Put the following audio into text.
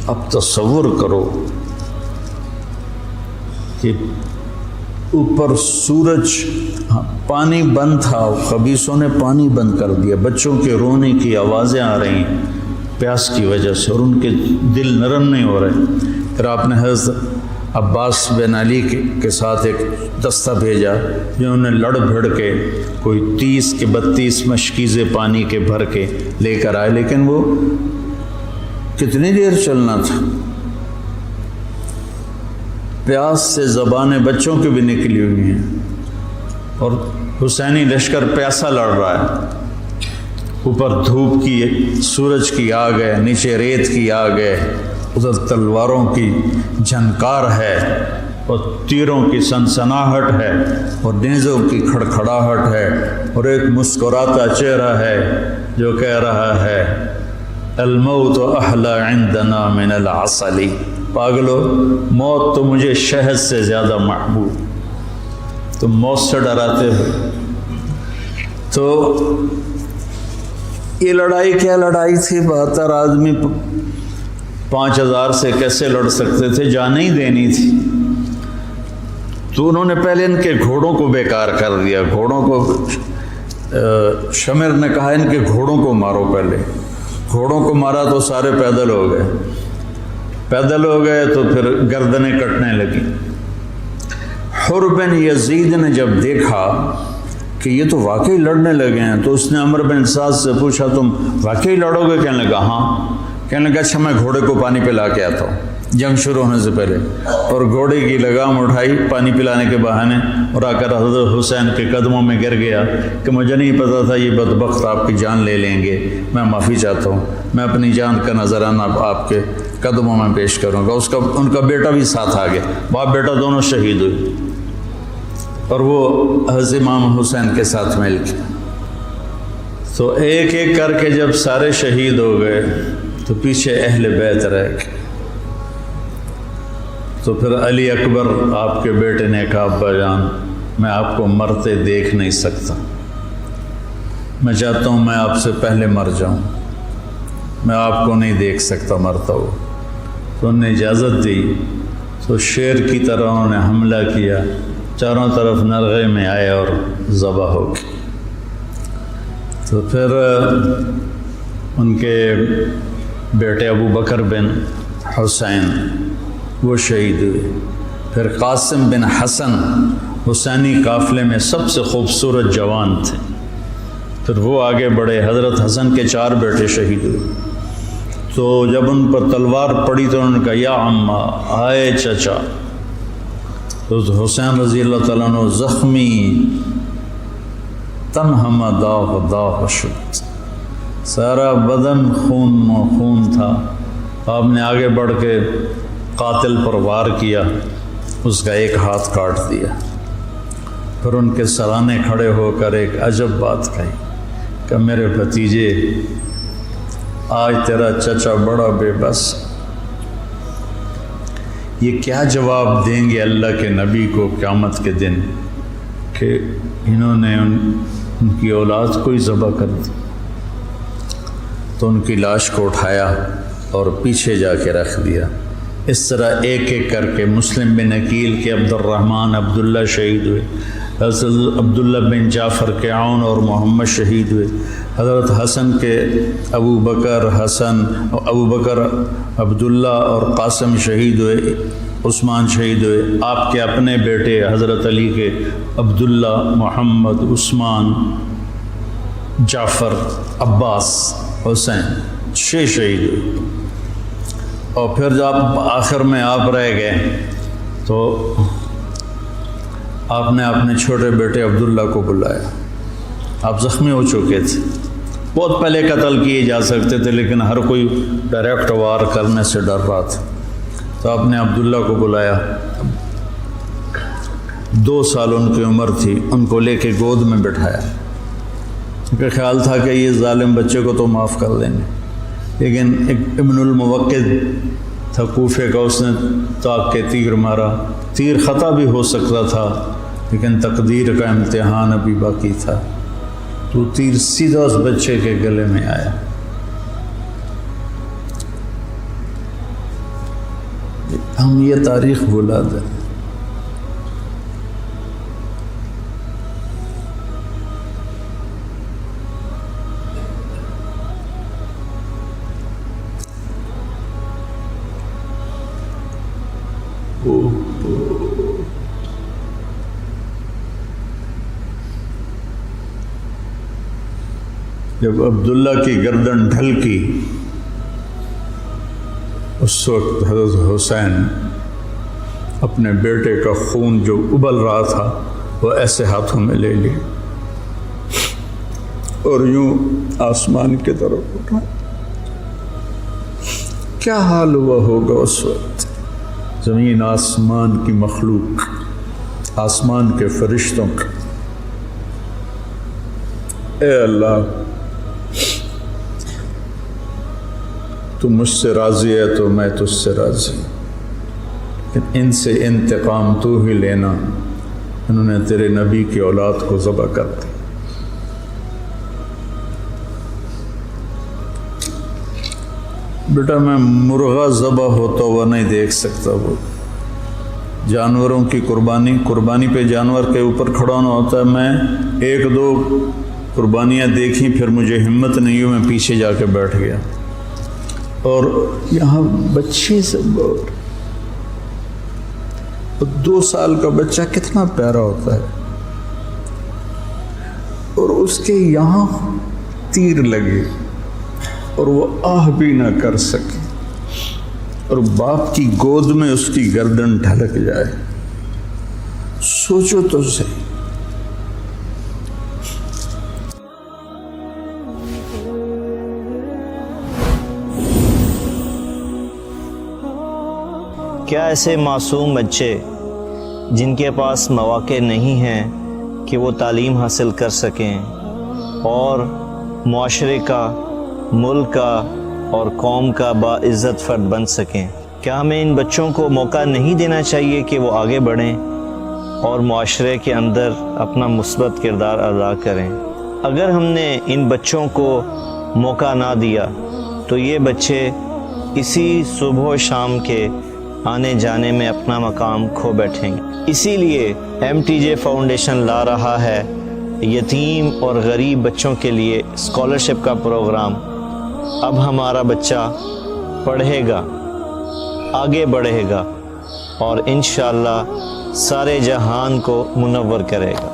اب تصور کرو کہ اوپر سورج، پانی بند تھا، خبیثوں نے پانی بند کر دیا، بچوں کے رونے کی آوازیں آ رہی ہیں پیاس کی وجہ سے، اور ان کے دل نرم نہیں ہو رہے۔ پھر آپ نے حضرت عباس بن علی کے ساتھ ایک دستہ بھیجا، جنہوں نے لڑ بھڑ کے کوئی 30 کے 32 مشکیزیں پانی کے بھر کے لے کر آئے، لیکن وہ کتنی دیر چلنا تھا، پیاس سے زبانیں بچوں کی بھی نکلی ہوئی ہیں، اور حسینی لشکر پیاسا لڑ رہا ہے، اوپر دھوپ کی، سورج کی آگ ہے، نیچے ریت کی آگ ہے، ادھر تلواروں کی جھنکار ہے، اور تیروں کی سنسناہٹ ہے، اور نیزوں کی کھڑکھڑاہٹ ہے، اور ایک مسکراتا چہرہ ہے جو کہہ رہا ہے الموت احلی عندنا من العسل، پاگلو موت تو مجھے شہد سے زیادہ محبوب، تم موت سے ڈراتے ہو۔ تو یہ لڑائی کیا لڑائی تھی، 72 آدمی 5000 سے کیسے لڑ سکتے تھے، جانیں ہی دینی تھی۔ تو انہوں نے پہلے ان کے گھوڑوں کو بیکار کر دیا، گھوڑوں کو، شمر نے کہا ان کے گھوڑوں کو مارو، پہلے گھوڑوں کو مارا تو سارے پیدل ہو گئے، پیدل ہو گئے تو پھر گردنیں کٹنے لگی۔ حر بن یزید نے جب دیکھا کہ یہ تو واقعی لڑنے لگے ہیں، تو اس نے عمر بن سعد سے پوچھا تم واقعی لڑو گے؟ کہنے لگا ہاں۔ کہنے لگا اچھا میں گھوڑے کو پانی پلا کے آتا ہوں جنگ شروع ہونے سے پہلے، اور گھوڑے کی لگام اٹھائی پانی پلانے کے بہانے، اور آ کر حضرت حسین کے قدموں میں گر گیا کہ مجھے نہیں پتا تھا یہ بدبخت آپ کی جان لے لیں گے، میں معافی چاہتا ہوں، میں اپنی جان کا نذرانہ آپ کے قدموں میں پیش کروں گا۔ ان کا بیٹا بھی ساتھ آ گیا، باپ بیٹا دونوں شہید ہوئے، اور وہ حضرت امام حسین کے ساتھ مل کے۔ تو ایک ایک کر کے جب سارے شہید ہو گئے تو پیچھے اہل بیت رہ گئے۔ تو پھر علی اکبر آپ کے بیٹے نے کہا ابا جان میں آپ کو مرتے دیکھ نہیں سکتا، میں چاہتا ہوں میں آپ سے پہلے مر جاؤں، میں آپ کو نہیں دیکھ سکتا مرتا ہو۔ تو انہوں نے اجازت دی، تو شیر کی طرح انہوں نے حملہ کیا، چاروں طرف نرغے میں آئے اور ذبح ہو گئے۔ تو پھر ان کے بیٹے ابو بکر بن حسین وہ شہید ہوئے۔ پھر قاسم بن حسن حسینی قافلے میں سب سے خوبصورت جوان تھے، پھر وہ آگے بڑھے، حضرت حسن کے 4 بیٹے شہید ہوئے۔ تو جب ان پر تلوار پڑی تو انہوں نے کہا یا عمّا، آئے چچا۔ تو حسین رضی اللہ تعالیٰ عنہ زخمی تنہم داغ داغ شد، سارا بدن خون تھا۔ آپ نے آگے بڑھ کے قاتل پر وار کیا، اس کا ایک ہاتھ کاٹ دیا۔ پھر ان کے سرانے کھڑے ہو کر ایک عجب بات کہی کہ میرے بھتیجے آج تیرا چچا بڑا بے بس، یہ کیا جواب دیں گے اللہ کے نبی کو قیامت کے دن کہ انہوں نے ان کی اولاد کو ہی ذبح کر دی۔ تو ان کی لاش کو اٹھایا اور پیچھے جا کے رکھ دیا۔ اس طرح ایک ایک کر کے مسلم بن عقیل کے عبد الرحمن عبداللہ شہید ہوئے، حضرت عبداللہ بن جعفر کے عون اور محمد شہید ہوئے، حضرت حسن کے ابو بکر عبداللہ اور قاسم شہید ہوئے، عثمان شہید ہوئے، آپ کے اپنے بیٹے حضرت علی کے عبداللہ، محمد، عثمان، جعفر، عباس، حسین 6 شہید ہوئے۔ اور پھر جب آخر میں آپ رہ گئے تو آپ نے اپنے چھوٹے بیٹے عبداللہ کو بلایا، آپ زخمی ہو چکے تھے، بہت پہلے قتل کیے جا سکتے تھے لیکن ہر کوئی ڈائریکٹ وار کرنے سے ڈر رہا تھا۔ تو آپ نے عبداللہ کو بلایا، 2 سال ان کی عمر تھی، ان کو لے کے گود میں بٹھایا، ان کا خیال تھا کہ یہ ظالم بچے کو تو معاف کر دیں گے، لیکن ایک ابن الموقد تھا کوفے کا، اس نے طاق کے تیر مارا، تیر خطا بھی ہو سکتا تھا لیکن تقدیر کا امتحان ابھی باقی تھا، تو تیر سیدھا اس بچے کے گلے میں آیا۔ ہم یہ تاریخ بھلا دیں. جب عبداللہ کی گردن ڈھلکی اس وقت حضرت حسین اپنے بیٹے کا خون جو ابل رہا تھا وہ ایسے ہاتھوں میں لے لی اور یوں آسمان کی طرف اٹھا. کیا حال ہوا ہوگا اس وقت زمین آسمان کی مخلوق، آسمان کے فرشتوں کا. اے اللہ، تو مجھ سے راضی ہے تو میں تجھ سے راضی، لیکن ان سے انتقام تو ہی لینا. انہوں نے تیرے نبی کی اولاد کو ذبح کر دی. بیٹا میں مرغا ذبح ہوتا ہوا نہیں دیکھ سکتا. وہ جانوروں کی قربانی پہ جانور کے اوپر کھڑا ہونا ہوتا ہے. میں ایک دو قربانیاں دیکھیں، پھر مجھے ہمت نہیں ہوئی، میں پیچھے جا کے بیٹھ گیا. اور یہاں بچے سے 2 سال کا بچہ کتنا پیارا ہوتا ہے، اور اس کے یہاں تیر لگے اور وہ آہ بھی نہ کر سکے، اور باپ کی گود میں اس کی گردن ڈھلک جائے. سوچو تو صحیح. کیا ایسے معصوم بچے جن کے پاس مواقع نہیں ہیں کہ وہ تعلیم حاصل کر سکیں اور معاشرے کا، ملک کا اور قوم کا باعزت فرد بن سکیں، کیا ہمیں ان بچوں کو موقع نہیں دینا چاہیے کہ وہ آگے بڑھیں اور معاشرے کے اندر اپنا مثبت کردار ادا کریں؟ اگر ہم نے ان بچوں کو موقع نہ دیا تو یہ بچے اسی صبح و شام کے آنے جانے میں اپنا مقام کھو بیٹھیں گے. اسی لیے MTJ فاؤنڈیشن لا رہا ہے یتیم اور غریب بچوں کے لیے اسکالرشپ کا پروگرام. اب ہمارا بچہ پڑھے گا، آگے بڑھے گا اور انشاءاللہ سارے جہان کو منور کرے گا.